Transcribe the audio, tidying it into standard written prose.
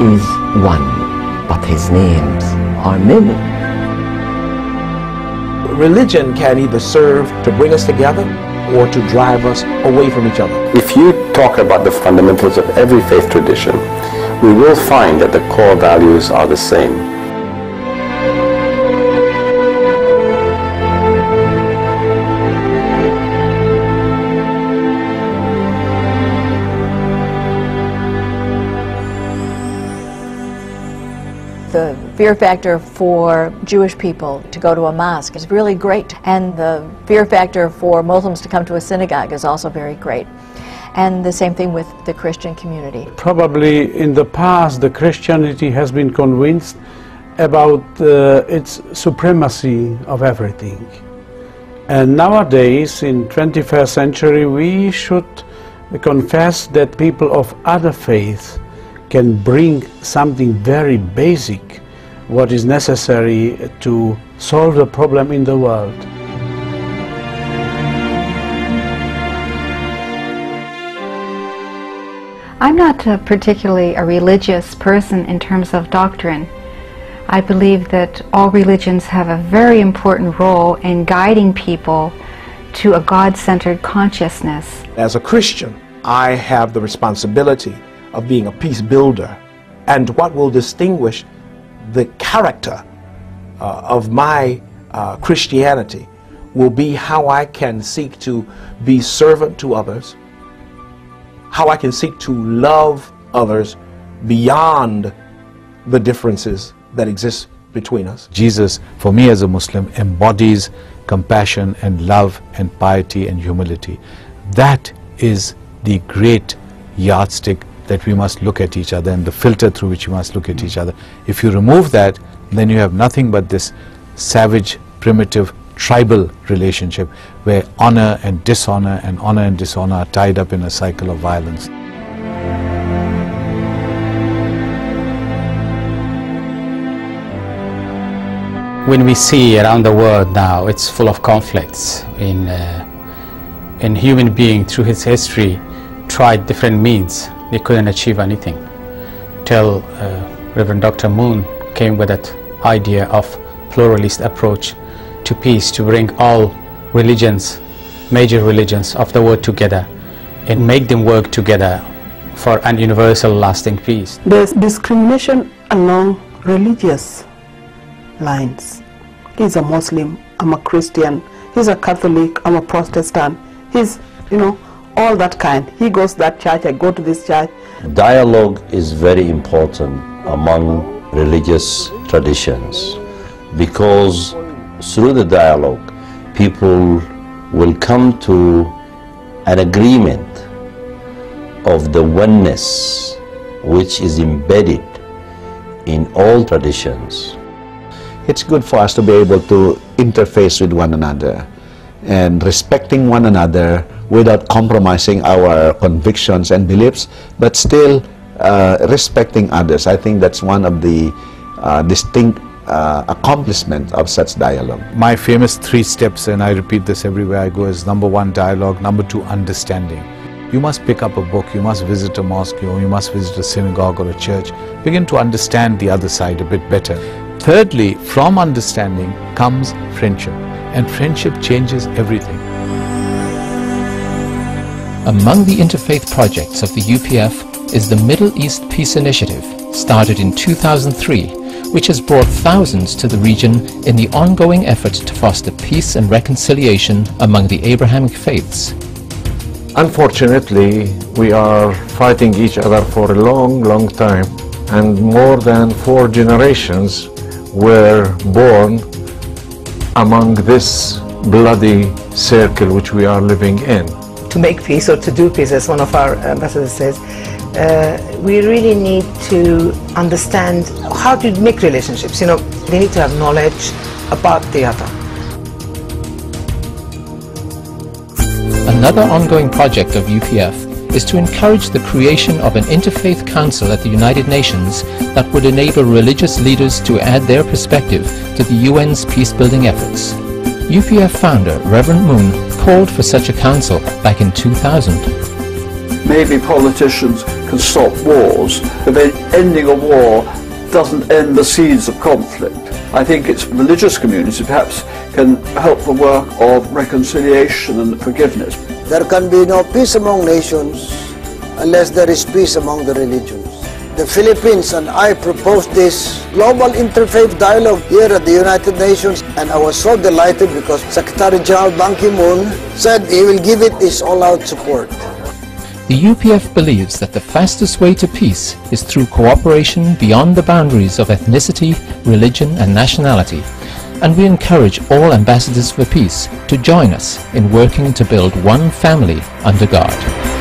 is one, but his names are many. Religion can either serve to bring us together or to drive us away from each other. If you talk about the fundamentals of every faith tradition, we will find that the core values are the same. The fear factor for Jewish people to go to a mosque is really great, and the fear factor for Muslims to come to a synagogue is also very great. And the same thing with the Christian community. Probably in the past the Christianity has been convinced about its supremacy of everything. And nowadays, in 21st century, we should confess that people of other faiths can bring something very basic, what is necessary to solve the problem in the world. I'm not particularly a religious person in terms of doctrine. I believe that all religions have a very important role in guiding people to a God-centered consciousness. As a Christian, I have the responsibility of being a peace builder, and what will distinguish the character of my Christianity will be how I can seek to be servant to others, how I can seek to love others beyond the differences that exist between us. Jesus, for me as a Muslim, embodies compassion and love and piety and humility. That is the great yardstick that we must look at each other, and the filter through which we must look at each other. If you remove that, then you have nothing but this savage, primitive, tribal relationship where honor and dishonor are tied up in a cycle of violence. When we see around the world now, it's full of conflicts. In human being through his history tried different means. They couldn't achieve anything till Reverend Dr. Moon came with that idea of pluralist approach to peace, to bring all religions, major religions of the world together and make them work together for an universal lasting peace. There's discrimination along religious lines. He's a Muslim, I'm a Christian, he's a Catholic, I'm a Protestant, he's, all that kind. He goes to that church, I go to this church. Dialogue is very important among religious traditions, because through the dialogue people will come to an agreement of the oneness which is embedded in all traditions. It's good for us to be able to interface with one another and respecting one another without compromising our convictions and beliefs, but still respecting others. I think that's one of the distinct accomplishments of such dialogue. My famous 3 steps, and I repeat this everywhere I go, is number 1, dialogue, number 2, understanding. You must pick up a book, you must visit a mosque, or you must visit a synagogue or a church. Begin to understand the other side a bit better. Thirdly, from understanding comes friendship, and friendship changes everything. Among the interfaith projects of the UPF is the Middle East Peace Initiative, started in 2003, which has brought thousands to the region in the ongoing effort to foster peace and reconciliation among the Abrahamic faiths. Unfortunately, we are fighting each other for a long time, and more than 4 generations were born among this bloody circle which we are living in. To make peace, or to do peace, as one of our ambassadors says, we really need to understand how to make relationships. They need to have knowledge about the other. Another ongoing project of UPF is to encourage the creation of an interfaith council at the United Nations that would enable religious leaders to add their perspective to the UN's peace-building efforts. UPF founder Reverend Moon called for such a council back in 2000. maybe politicians can stop wars, but then ending a war doesn't end the seeds of conflict. I think its religious community perhaps can help the work of reconciliation and forgiveness. There can be no peace among nations unless there is peace among the religions. The Philippines and I proposed this global interfaith dialogue here at the United Nations, and I was so delighted because Secretary General Ban Ki-moon said he will give it his all-out support. The UPF believes that the fastest way to peace is through cooperation beyond the boundaries of ethnicity, religion and nationality, and we encourage all ambassadors for peace to join us in working to build one family under God.